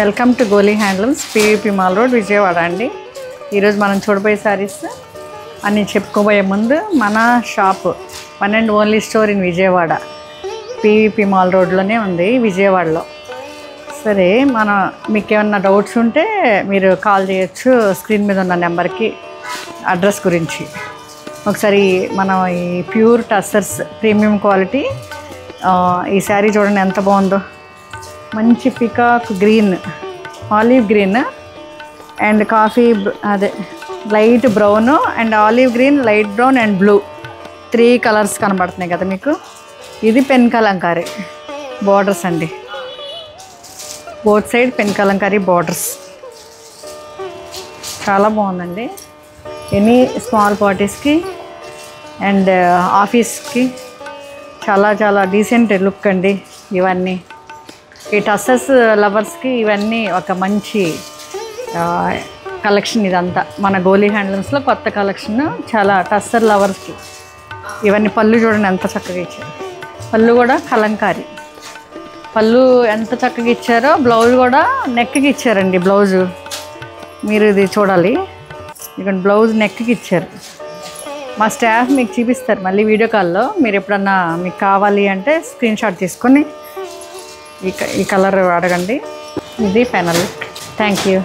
Welcome to Goli handlooms, PVP mall road, Vijayawada అండి. ఈరోజు మనం చూడబోయే సారీస్ అని చెప్పుకోబోయే ముందు మన shop one and only store in Vijayawada, PVP mall రోడ్లోనే ఉంది విజయవాడలో. సరే, మీకు ఏమన్నా డౌట్స్ ఉంటే మీరు కాల్ చేయొచ్చు స్క్రీన్ మీద ఉన్న నెంబర్కి అడ్రస్ గురించి. ఒకసారి మనం ఈ ప్యూర్ టస్సర్స్ ప్రీమియం క్వాలిటీ ఈ శారీ చూడండి ఎంత బాగుందో. మంచి peacock green, olive green and coffee, అదే light brown and olive green, light brown and blue, 3 colours కనబడుతున్నాయి కదా మీకు. ఇది పెన్ కలంకారీ బార్డర్స్ అండి, both side pen kalamkari borders. చాలా బాగుందండి. ఎనీ స్మాల్ పార్టీస్కి అండ్ ఆఫీస్కి చాలా చాలా డీసెంట్ లుక్ అండి ఇవన్నీ. ఈ టస్సర్స్ లవర్స్కి ఇవన్నీ ఒక మంచి కలెక్షన్. ఇదంతా మన గోలీ హ్యాండ్లూమ్స్లో కొత్త కలెక్షన్. చాలా టస్సర్ లవర్స్కి ఇవన్నీ. పళ్ళు చూడండి ఎంత చక్కగా ఇచ్చారు. పళ్ళు కూడా కలంకారీ పళ్ళు ఎంత చక్కగా ఇచ్చారో. బ్లౌజ్ కూడా నెక్కి ఇచ్చారండి. బ్లౌజు మీరు ఇది చూడాలి. ఇక్కడ బ్లౌజ్ నెక్కి ఇచ్చారు. మా స్టాఫ్ మీకు చూపిస్తారు మళ్ళీ వీడియో కాల్లో. మీరు ఎప్పుడన్నా మీకు కావాలి అంటే స్క్రీన్ షాట్ తీసుకొని ఈ కలర్ అడగండి. ఇది ఫైనల్. Thank you.